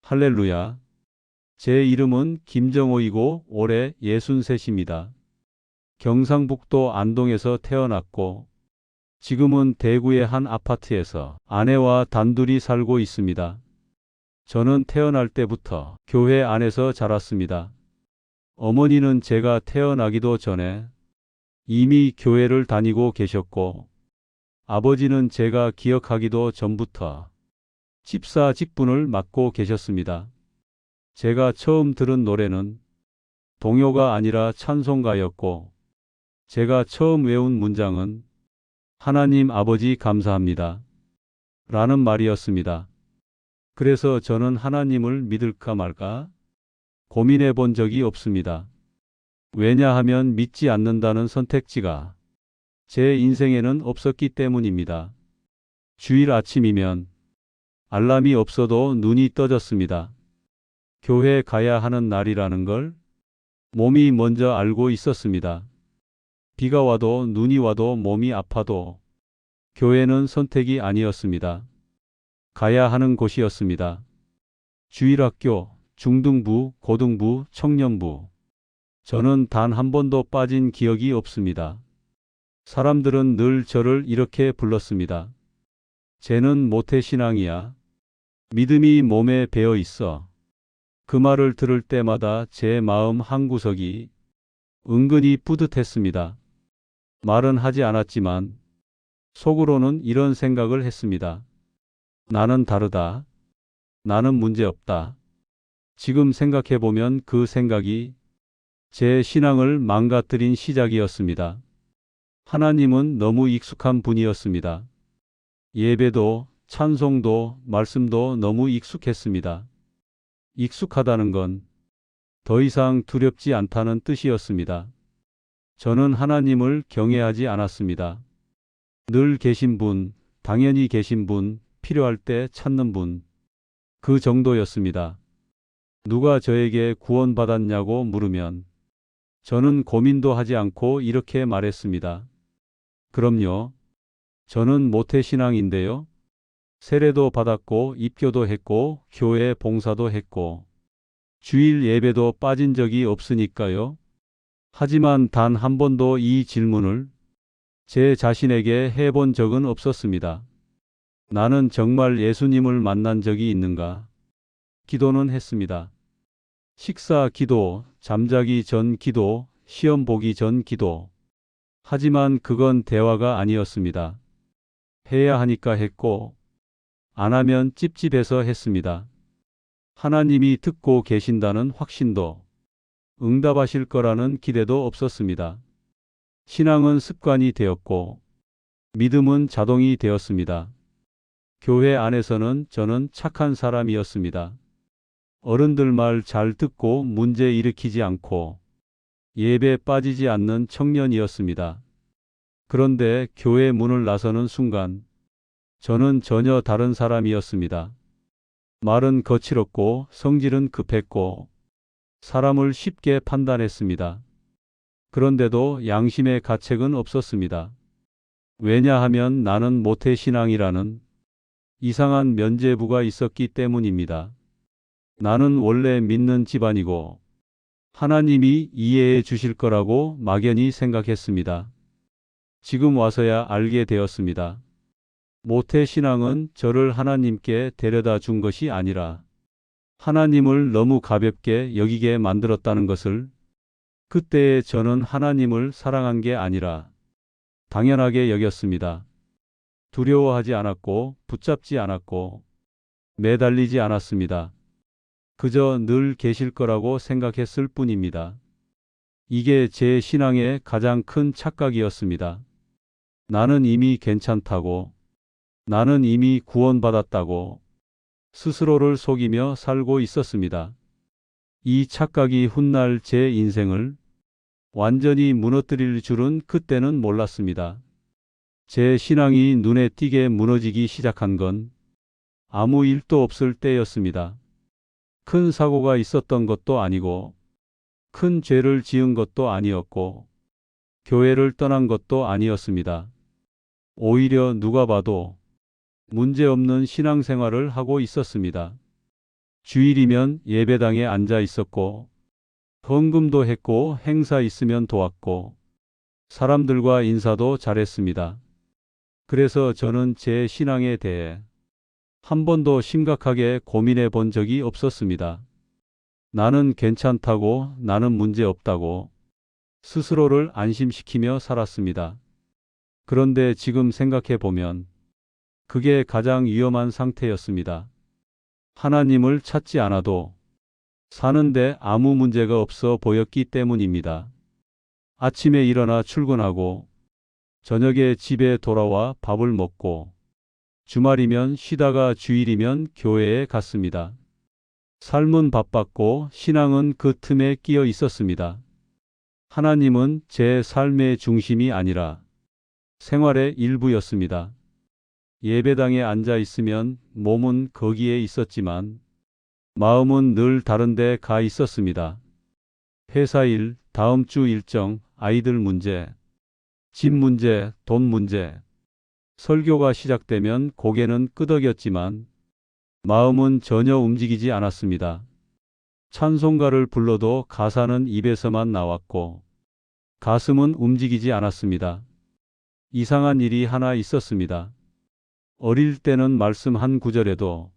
할렐루야. 제 이름은 김정호이고 올해 63입니다. 경상북도 안동에서 태어났고 지금은 대구의 한 아파트에서 아내와 단둘이 살고 있습니다. 저는 태어날 때부터 교회 안에서 자랐습니다. 어머니는 제가 태어나기도 전에 이미 교회를 다니고 계셨고 아버지는 제가 기억하기도 전부터 집사 직분을 맡고 계셨습니다. 제가 처음 들은 노래는 동요가 아니라 찬송가였고 제가 처음 외운 문장은 하나님 아버지 감사합니다 라는 말이었습니다. 그래서 저는 하나님을 믿을까 말까 고민해 본 적이 없습니다. 왜냐하면 믿지 않는다는 선택지가 제 인생에는 없었기 때문입니다. 주일 아침이면 알람이 없어도 눈이 떠졌습니다. 교회 가야 하는 날이라는 걸 몸이 먼저 알고 있었습니다. 비가 와도 눈이 와도 몸이 아파도 교회는 선택이 아니었습니다. 가야 하는 곳이었습니다. 주일학교, 중등부, 고등부, 청년부. 저는 단 한 번도 빠진 기억이 없습니다. 사람들은 늘 저를 이렇게 불렀습니다. 쟤는 모태신앙이야. 믿음이 몸에 배어 있어. 그 말을 들을 때마다 제 마음 한구석이 은근히 뿌듯했습니다. 말은 하지 않았지만 속으로는 이런 생각을 했습니다. 나는 다르다. 나는 문제없다. 지금 생각해보면 그 생각이 제 신앙을 망가뜨린 시작이었습니다. 하나님은 너무 익숙한 분이었습니다. 예배도 찬송도 말씀도 너무 익숙했습니다. 익숙하다는 건 더 이상 두렵지 않다는 뜻이었습니다. 저는 하나님을 경외하지 않았습니다. 늘 계신 분, 당연히 계신 분, 필요할 때 찾는 분. 그 정도였습니다. 누가 저에게 구원받았냐고 물으면 저는 고민도 하지 않고 이렇게 말했습니다. 그럼요. 저는 모태신앙인데요. 세례도 받았고 입교도 했고 교회 봉사도 했고 주일 예배도 빠진 적이 없으니까요. 하지만 단 한 번도 이 질문을 제 자신에게 해본 적은 없었습니다. 나는 정말 예수님을 만난 적이 있는가? 기도는 했습니다. 식사 기도, 잠자기 전 기도, 시험 보기 전 기도. 하지만 그건 대화가 아니었습니다. 해야 하니까 했고 안 하면 찝찝해서 했습니다. 하나님이 듣고 계신다는 확신도 응답하실 거라는 기대도 없었습니다. 신앙은 습관이 되었고 믿음은 자동이 되었습니다. 교회 안에서는 저는 착한 사람이었습니다. 어른들 말 잘 듣고 문제 일으키지 않고 예배 빠지지 않는 청년이었습니다. 그런데 교회 문을 나서는 순간 저는 전혀 다른 사람이었습니다. 말은 거칠었고 성질은 급했고 사람을 쉽게 판단했습니다. 그런데도 양심의 가책은 없었습니다. 왜냐하면 나는 모태신앙이라는 이상한 면죄부가 있었기 때문입니다. 나는 원래 믿는 집안이고 하나님이 이해해 주실 거라고 막연히 생각했습니다. 지금 와서야 알게 되었습니다. 모태신앙은 저를 하나님께 데려다 준 것이 아니라 하나님을 너무 가볍게 여기게 만들었다는 것을. 그때의 저는 하나님을 사랑한 게 아니라 당연하게 여겼습니다. 두려워하지 않았고 붙잡지 않았고 매달리지 않았습니다. 그저 늘 계실 거라고 생각했을 뿐입니다. 이게 제 신앙의 가장 큰 착각이었습니다. 나는 이미 괜찮다고, 나는 이미 구원받았다고 스스로를 속이며 살고 있었습니다. 이 착각이 훗날 제 인생을 완전히 무너뜨릴 줄은 그때는 몰랐습니다. 제 신앙이 눈에 띄게 무너지기 시작한 건 아무 일도 없을 때였습니다. 큰 사고가 있었던 것도 아니고 큰 죄를 지은 것도 아니었고 교회를 떠난 것도 아니었습니다. 오히려 누가 봐도 문제없는 신앙생활을 하고 있었습니다. 주일이면 예배당에 앉아 있었고, 헌금도 했고, 행사 있으면 도왔고, 사람들과 인사도 잘했습니다. 그래서 저는 제 신앙에 대해 한 번도 심각하게 고민해 본 적이 없었습니다. 나는 괜찮다고, 나는 문제 없다고 스스로를 안심시키며 살았습니다. 그런데 지금 생각해 보면 그게 가장 위험한 상태였습니다. 하나님을 찾지 않아도 사는데 아무 문제가 없어 보였기 때문입니다. 아침에 일어나 출근하고 저녁에 집에 돌아와 밥을 먹고 주말이면 쉬다가 주일이면 교회에 갔습니다. 삶은 바빴고 신앙은 그 틈에 끼어 있었습니다. 하나님은 제 삶의 중심이 아니라 생활의 일부였습니다. 예배당에 앉아 있으면 몸은 거기에 있었지만 마음은 늘 다른 데 가 있었습니다. 회사 일, 다음 주 일정, 아이들 문제, 집 문제, 돈 문제. 설교가 시작되면 고개는 끄덕였지만 마음은 전혀 움직이지 않았습니다. 찬송가를 불러도 가사는 입에서만 나왔고 가슴은 움직이지 않았습니다. 이상한 일이 하나 있었습니다. 어릴 때는 말씀 한 구절에도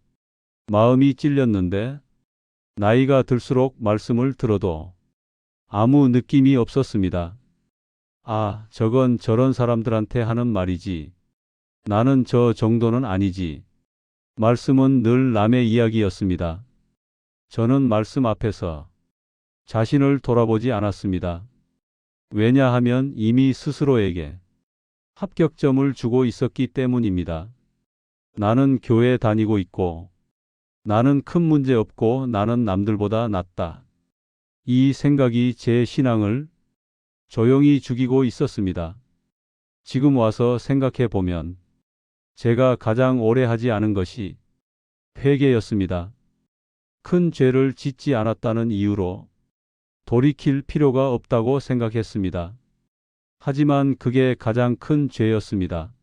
마음이 찔렸는데 나이가 들수록 말씀을 들어도 아무 느낌이 없었습니다. 아, 저건 저런 사람들한테 하는 말이지. 나는 저 정도는 아니지. 말씀은 늘 남의 이야기였습니다. 저는 말씀 앞에서 자신을 돌아보지 않았습니다. 왜냐하면 이미 스스로에게 합격점을 주고 있었기 때문입니다. 나는 교회 다니고 있고, 나는 큰 문제 없고, 나는 남들보다 낫다. 이 생각이 제 신앙을 조용히 죽이고 있었습니다. 지금 와서 생각해 보면 제가 가장 오래 하지 않은 것이 회개였습니다. 큰 죄를 짓지 않았다는 이유로 돌이킬 필요가 없다고 생각했습니다. 하지만 그게 가장 큰 죄였습니다.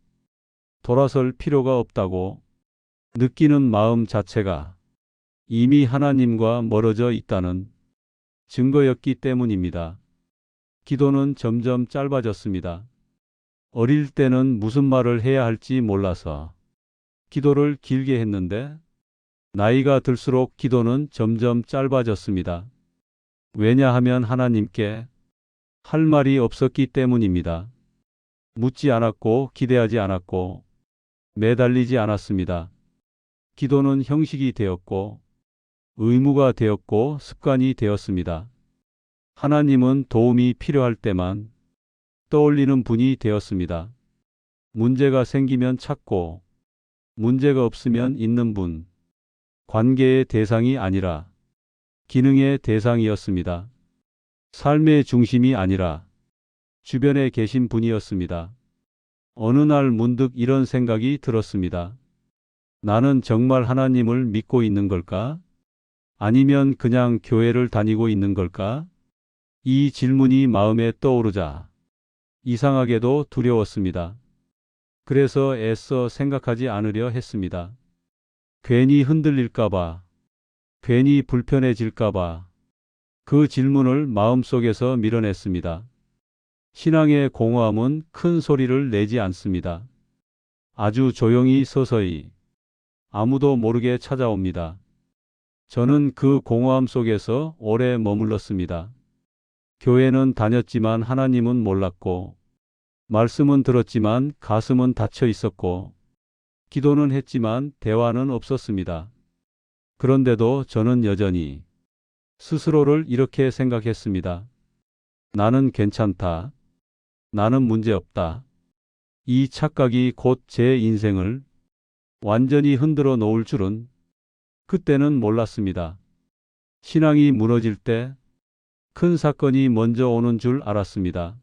돌아설 필요가 없다고 느끼는 마음 자체가 이미 하나님과 멀어져 있다는 증거였기 때문입니다. 기도는 점점 짧아졌습니다. 어릴 때는 무슨 말을 해야 할지 몰라서 기도를 길게 했는데 나이가 들수록 기도는 점점 짧아졌습니다. 왜냐하면 하나님께 할 말이 없었기 때문입니다. 묻지 않았고 기대하지 않았고 매달리지 않았습니다. 기도는 형식이 되었고 의무가 되었고 습관이 되었습니다. 하나님은 도움이 필요할 때만 떠올리는 분이 되었습니다. 문제가 생기면 찾고 문제가 없으면 있는 분. 관계의 대상이 아니라 기능의 대상이었습니다. 삶의 중심이 아니라 주변에 계신 분이었습니다. 어느 날 문득 이런 생각이 들었습니다. 나는 정말 하나님을 믿고 있는 걸까? 아니면 그냥 교회를 다니고 있는 걸까? 이 질문이 마음에 떠오르자 이상하게도 두려웠습니다. 그래서 애써 생각하지 않으려 했습니다. 괜히 흔들릴까봐, 괜히 불편해질까봐 그 질문을 마음속에서 밀어냈습니다. 신앙의 공허함은 큰 소리를 내지 않습니다. 아주 조용히 서서히 아무도 모르게 찾아옵니다. 저는 그 공허함 속에서 오래 머물렀습니다. 교회는 다녔지만 하나님은 몰랐고, 말씀은 들었지만 가슴은 닫혀 있었고, 기도는 했지만 대화는 없었습니다. 그런데도 저는 여전히 스스로를 이렇게 생각했습니다. 나는 괜찮다. 나는 문제없다. 이 착각이 곧 제 인생을 완전히 흔들어 놓을 줄은 그때는 몰랐습니다. 신앙이 무너질 때 큰 사건이 먼저 오는 줄 알았습니다.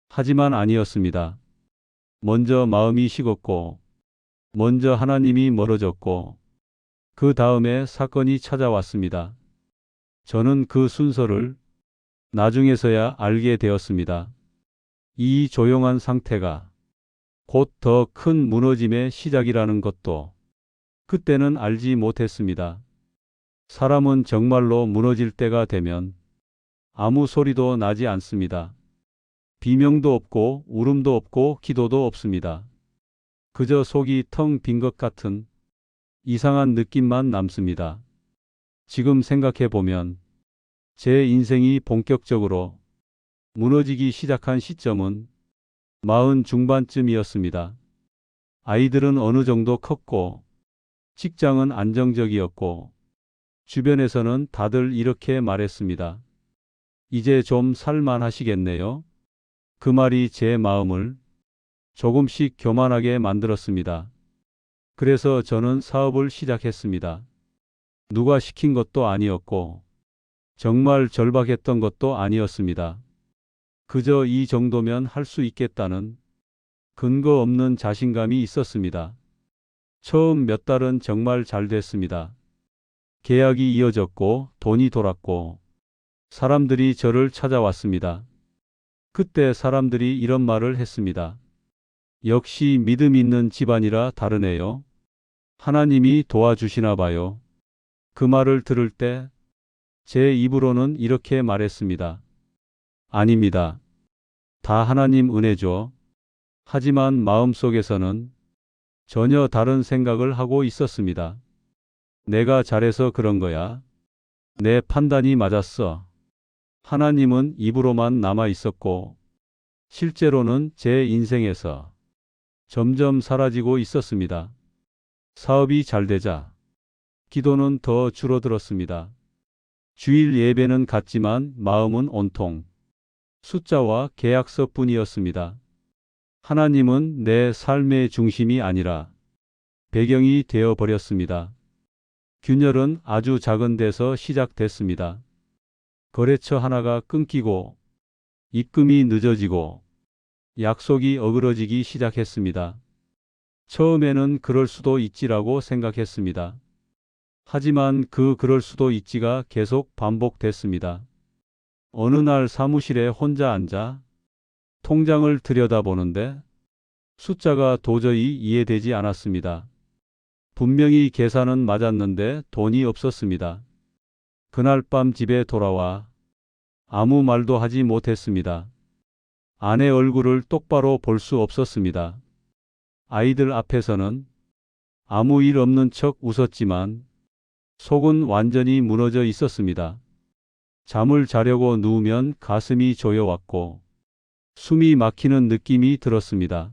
하지만 아니었습니다. 먼저 마음이 식었고, 먼저 하나님이 멀어졌고, 그 다음에 사건이 찾아왔습니다. 저는 그 순서를 나중에서야 알게 되었습니다. 이 조용한 상태가 곧 더 큰 무너짐의 시작이라는 것도 그때는 알지 못했습니다. 사람은 정말로 무너질 때가 되면 아무 소리도 나지 않습니다. 비명도 없고 울음도 없고 기도도 없습니다. 그저 속이 텅 빈 것 같은 이상한 느낌만 남습니다. 지금 생각해 보면 제 인생이 본격적으로 무너지기 시작한 시점은 40 중반쯤이었습니다. 아이들은 어느 정도 컸고 직장은 안정적이었고 주변에서는 다들 이렇게 말했습니다. 이제 좀 살만하시겠네요. 그 말이 제 마음을 조금씩 교만하게 만들었습니다. 그래서 저는 사업을 시작했습니다. 누가 시킨 것도 아니었고 정말 절박했던 것도 아니었습니다. 그저 이 정도면 할 수 있겠다는 근거 없는 자신감이 있었습니다. 처음 몇 달은 정말 잘 됐습니다. 계약이 이어졌고 돈이 돌았고 사람들이 저를 찾아왔습니다. 그때 사람들이 이런 말을 했습니다. 역시 믿음 있는 집안이라 다르네요. 하나님이 도와주시나 봐요. 그 말을 들을 때 제 입으로는 이렇게 말했습니다. 아닙니다. 다 하나님 은혜죠. 하지만 마음속에서는 전혀 다른 생각을 하고 있었습니다. 내가 잘해서 그런 거야. 내 판단이 맞았어. 하나님은 입으로만 남아 있었고 실제로는 제 인생에서 점점 사라지고 있었습니다. 사업이 잘 되자 기도는 더 줄어들었습니다. 주일 예배는 갔지만 마음은 온통 숫자와 계약서뿐이었습니다. 하나님은 내 삶의 중심이 아니라 배경이 되어 버렸습니다. 균열은 아주 작은 데서 시작됐습니다. 거래처 하나가 끊기고 입금이 늦어지고 약속이 어그러지기 시작했습니다. 처음에는 그럴 수도 있지라고 생각했습니다. 하지만 그럴 수도 있지가 계속 반복됐습니다. 어느 날 사무실에 혼자 앉아 통장을 들여다보는데 숫자가 도저히 이해되지 않았습니다. 분명히 계산은 맞았는데 돈이 없었습니다. 그날 밤 집에 돌아와 아무 말도 하지 못했습니다. 아내 얼굴을 똑바로 볼 수 없었습니다. 아이들 앞에서는 아무 일 없는 척 웃었지만 속은 완전히 무너져 있었습니다. 잠을 자려고 누우면 가슴이 조여왔고 숨이 막히는 느낌이 들었습니다.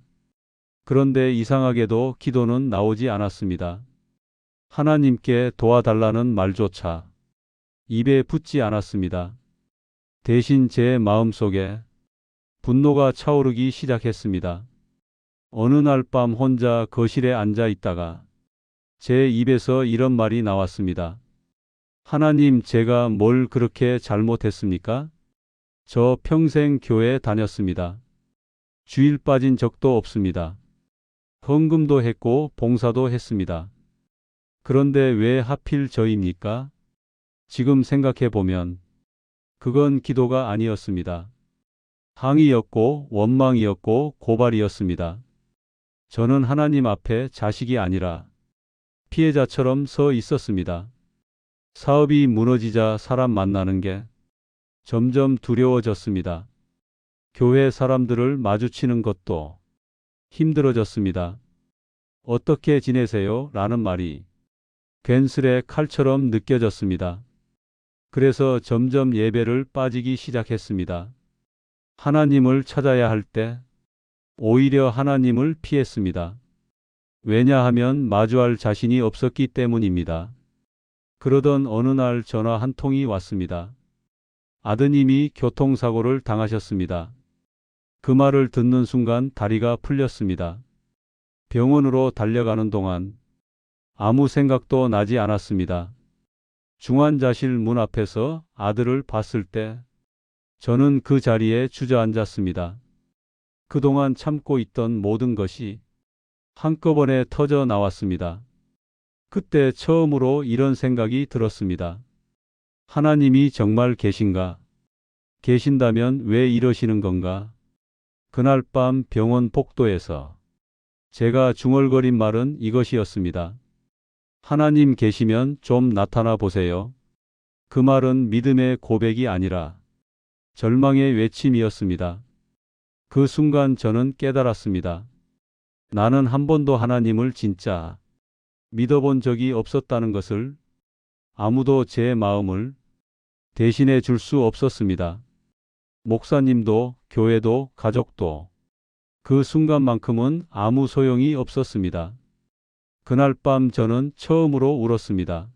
그런데 이상하게도 기도는 나오지 않았습니다. 하나님께 도와달라는 말조차 입에 붙지 않았습니다. 대신 제 마음속에 분노가 차오르기 시작했습니다. 어느 날 밤 혼자 거실에 앉아 있다가 제 입에서 이런 말이 나왔습니다. 하나님, 제가 뭘 그렇게 잘못했습니까? 저 평생 교회 다녔습니다. 주일 빠진 적도 없습니다. 헌금도 했고 봉사도 했습니다. 그런데 왜 하필 저입니까? 지금 생각해 보면 그건 기도가 아니었습니다. 항의였고 원망이었고 고발이었습니다. 저는 하나님 앞에 자식이 아니라 피해자처럼 서 있었습니다. 사업이 무너지자 사람 만나는 게 점점 두려워졌습니다. 교회 사람들을 마주치는 것도 힘들어졌습니다. 어떻게 지내세요? 라는 말이 괜스레 칼처럼 느껴졌습니다. 그래서 점점 예배를 빠지기 시작했습니다. 하나님을 찾아야 할 때 오히려 하나님을 피했습니다. 왜냐하면 마주할 자신이 없었기 때문입니다. 그러던 어느 날 전화 한 통이 왔습니다. 아드님이 교통사고를 당하셨습니다. 그 말을 듣는 순간 다리가 풀렸습니다. 병원으로 달려가는 동안 아무 생각도 나지 않았습니다. 중환자실 문 앞에서 아들을 봤을 때 저는 그 자리에 주저앉았습니다. 그동안 참고 있던 모든 것이 한꺼번에 터져 나왔습니다. 그때 처음으로 이런 생각이 들었습니다. 하나님이 정말 계신가? 계신다면 왜 이러시는 건가? 그날 밤 병원 복도에서 제가 중얼거린 말은 이것이었습니다. 하나님 계시면 좀 나타나 보세요. 그 말은 믿음의 고백이 아니라 절망의 외침이었습니다. 그 순간 저는 깨달았습니다. 나는 한 번도 하나님을 진짜 믿어본 적이 없었다는 것을. 아무도 제 마음을 대신해 줄 수 없었습니다. 목사님도, 교회도, 가족도. 그 순간만큼은 아무 소용이 없었습니다. 그날 밤 저는 처음으로 울었습니다.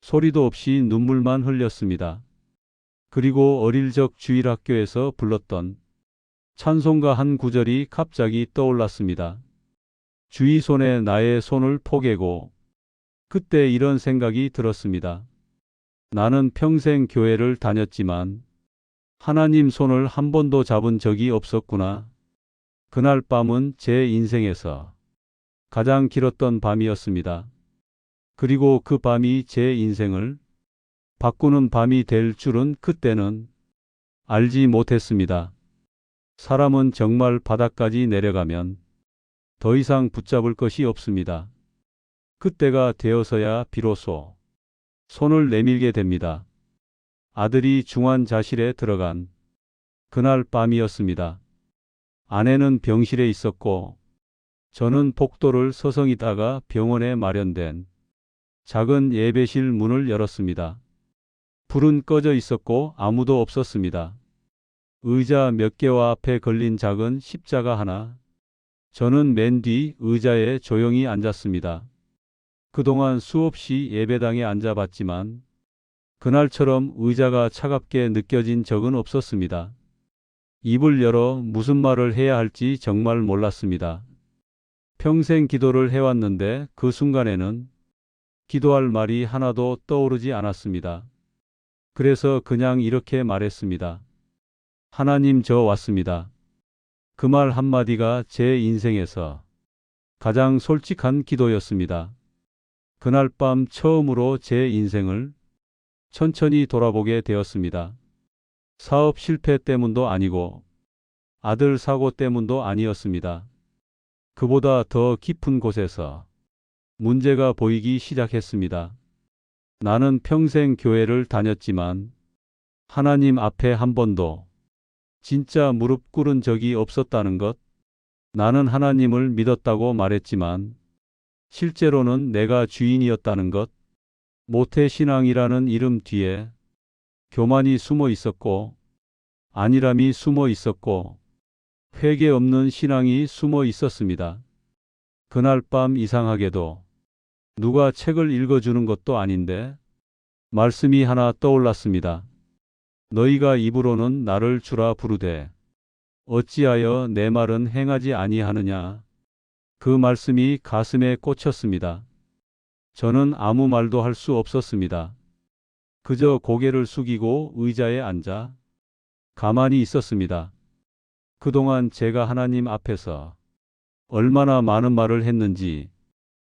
소리도 없이 눈물만 흘렸습니다. 그리고 어릴 적 주일학교에서 불렀던 찬송가 한 구절이 갑자기 떠올랐습니다. 주의 손에 나의 손을 포개고. 그때 이런 생각이 들었습니다. 나는 평생 교회를 다녔지만 하나님 손을 한 번도 잡은 적이 없었구나. 그날 밤은 제 인생에서 가장 길었던 밤이었습니다. 그리고 그 밤이 제 인생을 바꾸는 밤이 될 줄은 그때는 알지 못했습니다. 사람은 정말 바닥까지 내려가면 더 이상 붙잡을 것이 없습니다. 그때가 되어서야 비로소 손을 내밀게 됩니다. 아들이 중환자실에 들어간 그날 밤이었습니다. 아내는 병실에 있었고 저는 복도를 서성이다가 병원에 마련된 작은 예배실 문을 열었습니다. 불은 꺼져 있었고 아무도 없었습니다. 의자 몇 개와 앞에 걸린 작은 십자가 하나. 저는 맨 뒤 의자에 조용히 앉았습니다. 그동안 수없이 예배당에 앉아봤지만 그날처럼 의자가 차갑게 느껴진 적은 없었습니다. 입을 열어 무슨 말을 해야 할지 정말 몰랐습니다. 평생 기도를 해왔는데 그 순간에는 기도할 말이 하나도 떠오르지 않았습니다. 그래서 그냥 이렇게 말했습니다. 하나님, 저 왔습니다. 그 말 한마디가 제 인생에서 가장 솔직한 기도였습니다. 그날 밤 처음으로 제 인생을 천천히 돌아보게 되었습니다. 사업 실패 때문도 아니고 아들 사고 때문도 아니었습니다. 그보다 더 깊은 곳에서 문제가 보이기 시작했습니다. 나는 평생 교회를 다녔지만 하나님 앞에 한 번도 진짜 무릎 꿇은 적이 없었다는 것. 나는 하나님을 믿었다고 말했지만 실제로는 내가 주인이었다는 것. 모태신앙이라는 이름 뒤에 교만이 숨어 있었고 안일함이 숨어 있었고 회개 없는 신앙이 숨어 있었습니다. 그날 밤 이상하게도 누가 책을 읽어주는 것도 아닌데 말씀이 하나 떠올랐습니다. 너희가 입으로는 나를 주라 부르되 어찌하여 내 말은 행하지 아니하느냐. 그 말씀이 가슴에 꽂혔습니다. 저는 아무 말도 할 수 없었습니다. 그저 고개를 숙이고 의자에 앉아 가만히 있었습니다. 그동안 제가 하나님 앞에서 얼마나 많은 말을 했는지,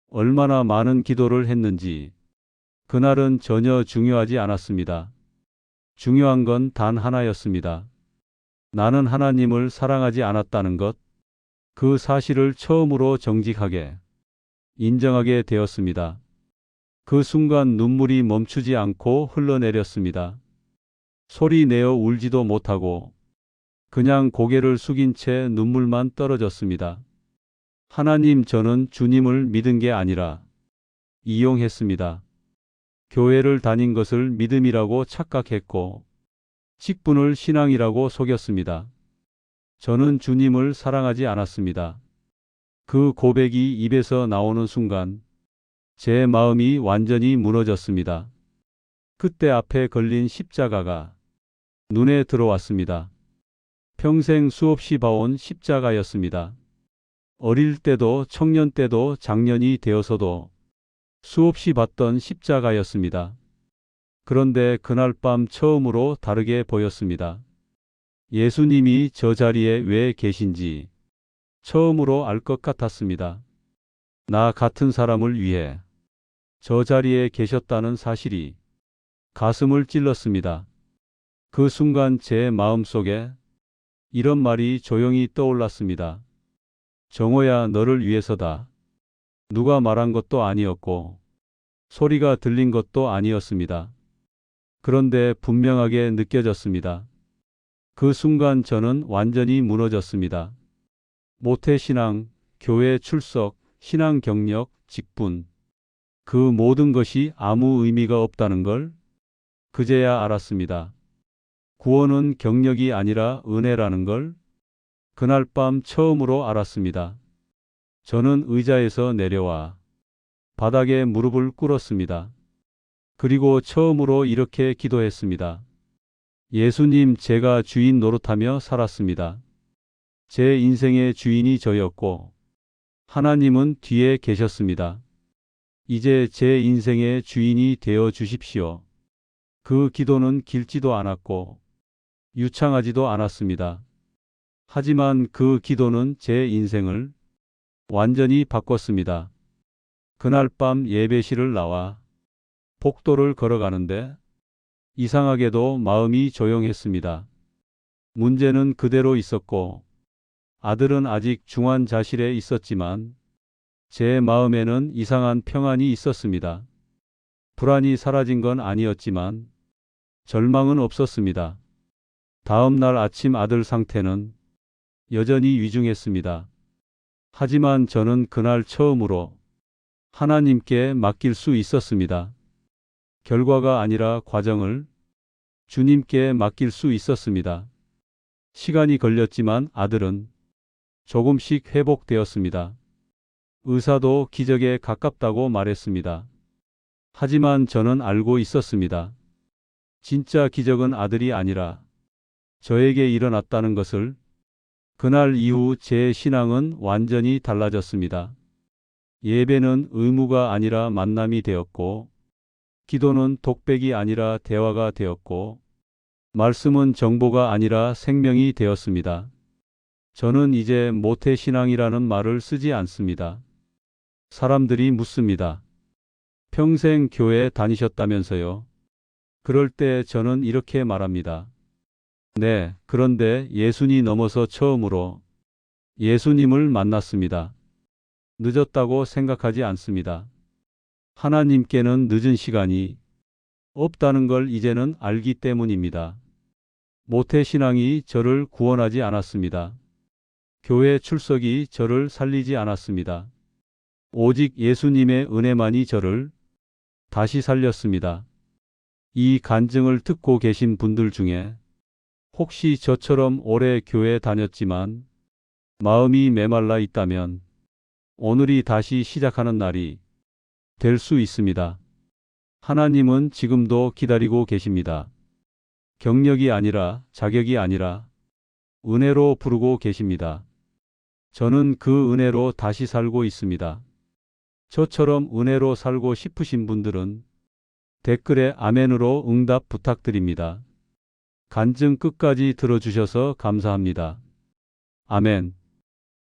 얼마나 많은 기도를 했는지 그날은 전혀 중요하지 않았습니다. 중요한 건 단 하나였습니다. 나는 하나님을 사랑하지 않았다는 것. 그 사실을 처음으로 정직하게 인정하게 되었습니다. 그 순간 눈물이 멈추지 않고 흘러내렸습니다. 소리 내어 울지도 못하고 그냥 고개를 숙인 채 눈물만 떨어졌습니다. 하나님, 저는 주님을 믿은 게 아니라 이용했습니다. 교회를 다닌 것을 믿음이라고 착각했고 직분을 신앙이라고 속였습니다. 저는 주님을 사랑하지 않았습니다. 그 고백이 입에서 나오는 순간 제 마음이 완전히 무너졌습니다. 그때 앞에 걸린 십자가가 눈에 들어왔습니다. 평생 수없이 봐온 십자가였습니다. 어릴 때도 청년 때도 장년이 되어서도 수없이 봤던 십자가였습니다. 그런데 그날 밤 처음으로 다르게 보였습니다. 예수님이 저 자리에 왜 계신지 처음으로 알 것 같았습니다. 나 같은 사람을 위해 저 자리에 계셨다는 사실이 가슴을 찔렀습니다. 그 순간 제 마음속에 이런 말이 조용히 떠올랐습니다. 정호야, 너를 위해서다. 누가 말한 것도 아니었고 소리가 들린 것도 아니었습니다. 그런데 분명하게 느껴졌습니다. 그 순간 저는 완전히 무너졌습니다. 모태신앙, 교회 출석, 신앙 경력, 직분. 그 모든 것이 아무 의미가 없다는 걸 그제야 알았습니다. 구원은 경력이 아니라 은혜라는 걸 그날 밤 처음으로 알았습니다. 저는 의자에서 내려와 바닥에 무릎을 꿇었습니다. 그리고 처음으로 이렇게 기도했습니다. 예수님, 제가 주인 노릇하며 살았습니다. 제 인생의 주인이 저였고 하나님은 뒤에 계셨습니다. 이제 제 인생의 주인이 되어 주십시오. 그 기도는 길지도 않았고 유창하지도 않았습니다. 하지만 그 기도는 제 인생을 완전히 바꿨습니다. 그날 밤 예배실을 나와 복도를 걸어가는데 이상하게도 마음이 조용했습니다. 문제는 그대로 있었고 아들은 아직 중환자실에 있었지만 제 마음에는 이상한 평안이 있었습니다. 불안이 사라진 건 아니었지만 절망은 없었습니다. 다음 날 아침 아들 상태는 여전히 위중했습니다. 하지만 저는 그날 처음으로 하나님께 맡길 수 있었습니다. 결과가 아니라 과정을 주님께 맡길 수 있었습니다. 시간이 걸렸지만 아들은 조금씩 회복되었습니다. 의사도 기적에 가깝다고 말했습니다. 하지만 저는 알고 있었습니다. 진짜 기적은 아들이 아니라 저에게 일어났다는 것을. 그날 이후 제 신앙은 완전히 달라졌습니다. 예배는 의무가 아니라 만남이 되었고, 기도는 독백이 아니라 대화가 되었고, 말씀은 정보가 아니라 생명이 되었습니다. 저는 이제 모태신앙이라는 말을 쓰지 않습니다. 사람들이 묻습니다. 평생 교회 다니셨다면서요? 그럴 때 저는 이렇게 말합니다. 네, 그런데 예수님 넘어서 처음으로 예수님을 만났습니다. 늦었다고 생각하지 않습니다. 하나님께는 늦은 시간이 없다는 걸 이제는 알기 때문입니다. 모태신앙이 저를 구원하지 않았습니다. 교회 출석이 저를 살리지 않았습니다. 오직 예수님의 은혜만이 저를 다시 살렸습니다. 이 간증을 듣고 계신 분들 중에 혹시 저처럼 오래 교회 다녔지만 마음이 메말라 있다면 오늘이 다시 시작하는 날이 될 수 있습니다. 하나님은 지금도 기다리고 계십니다. 경력이 아니라 자격이 아니라 은혜로 부르고 계십니다. 저는 그 은혜로 다시 살고 있습니다. 저처럼 은혜로 살고 싶으신 분들은 댓글에 아멘으로 응답 부탁드립니다. 간증 끝까지 들어주셔서 감사합니다. 아멘.